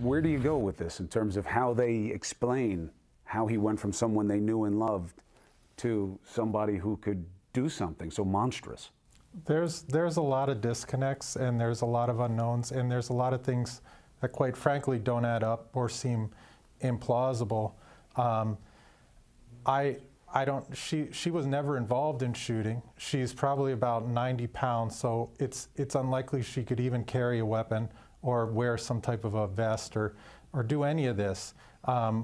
Where do you go with this in terms of how they explain how he went from someone they knew and loved to somebody who could do something so monstrous? There's a lot of disconnects, and there's a lot of unknowns, and there's a lot of things that, quite frankly, don't add up or seem implausible. She was never involved in shooting. She's probably about 90 pounds, so it's unlikely she could even carry a weapon or wear some type of a vest or do any of this.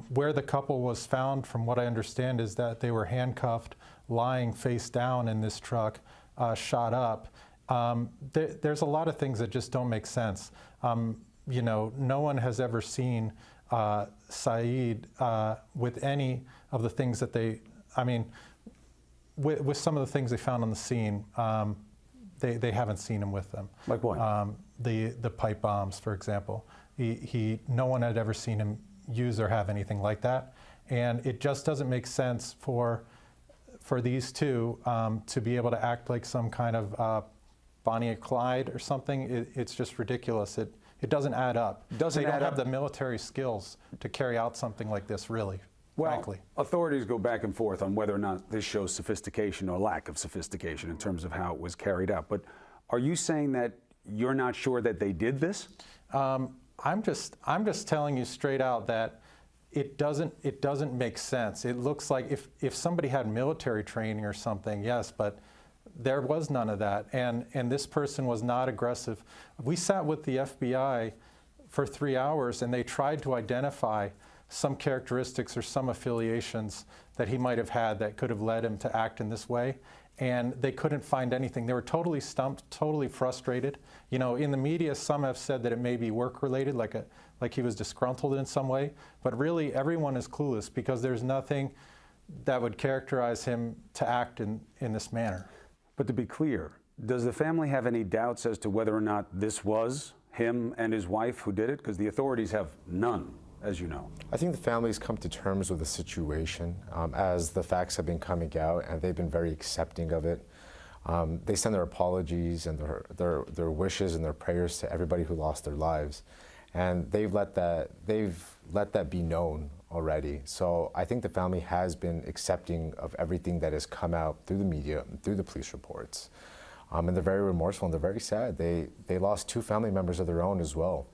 Where the couple was found, from what I understand, is that they were handcuffed, lying face down in this truck, shot up. There's a lot of things that just don't make sense. You know, no one has ever seen Saeed with any of the things that with some of the things they found on the scene, they haven't seen him with them. Like what? The pipe bombs, for example. No one had ever seen him use or have anything like that, and it just doesn't make sense for these two to be able to act like some kind of Bonnie and Clyde or something. It's just ridiculous. It doesn't add up. They don't have the military skills to carry out something like this, really. Well, frankly. Authorities go back and forth on whether or not this shows sophistication or lack of sophistication in terms of how it was carried out. But are you saying that you're not sure that they did this? I'm just telling you straight out that it doesn't make sense. It looks like if somebody had military training or something, yes, but there was none of that, and this person was not aggressive. We sat with the FBI for 3 hours, and they tried to identify some characteristics or some affiliations that he might have had that could have led him to act in this way, and they couldn't find anything. They were totally stumped, totally frustrated. You know, in the media, some have said that it may be work-related, like he was disgruntled in some way, but really everyone is clueless because there's nothing that would characterize him to act in this manner. But to be clear, does the family have any doubts as to whether or not this was him and his wife who did it? Because the authorities have none, as you know. I think the family's come to terms with the situation as the facts have been coming out, and they've been very accepting of it. They send their apologies and their wishes and their prayers to everybody who lost their lives, and they've let that be known already. So I think the family has been accepting of everything that has come out through the media, through the police reports, and they're very remorseful and they're very sad. They lost 2 family members of their own as well.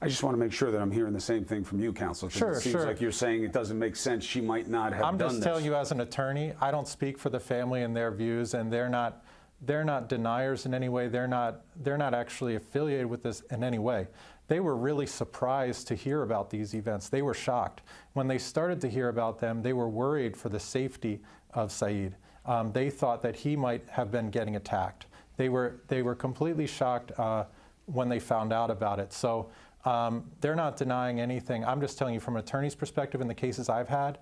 I just want to make sure that I'm hearing the same thing from you, Counselor. Sure, it seems like you're saying it doesn't make sense. She might not have done this. I'm just telling you, as an attorney, I don't speak for the family and their views, and they're not deniers in any way. They're not actually affiliated with this in any way. They were really surprised to hear about these events. They were shocked. When they started to hear about them, they were worried for the safety of Saeed. They thought that he might have been getting attacked. They were completely shocked when they found out about it. So they're not denying anything. I'm just telling you from an attorney's perspective in the cases I've had,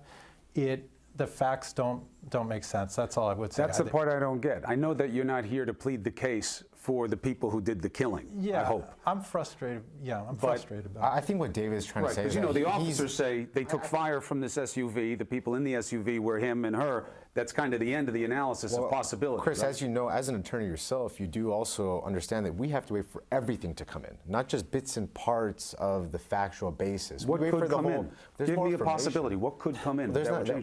the facts don't make sense. That's all I would say. That's the part I don't get. I know that you're not here to plead the case for the people who did the killing, yeah, I hope. I'm frustrated. Yeah, I'm frustrated about it. I think what David is trying to say is because, you know, that the officers say they took fire from this SUV. The people in the SUV were him and her. That's kind of the end of the analysis of possibility. Chris, right? as you know, as an attorney yourself, you do also understand that we have to wait for everything to come in, not just bits and parts of the factual basis. What we wait could for the come whole, in? There's Give more me a possibility. What could come in?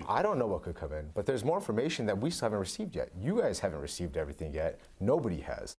I don't know what could come in, but there's more information that we still haven't received yet. You guys haven't received everything yet. Nobody has.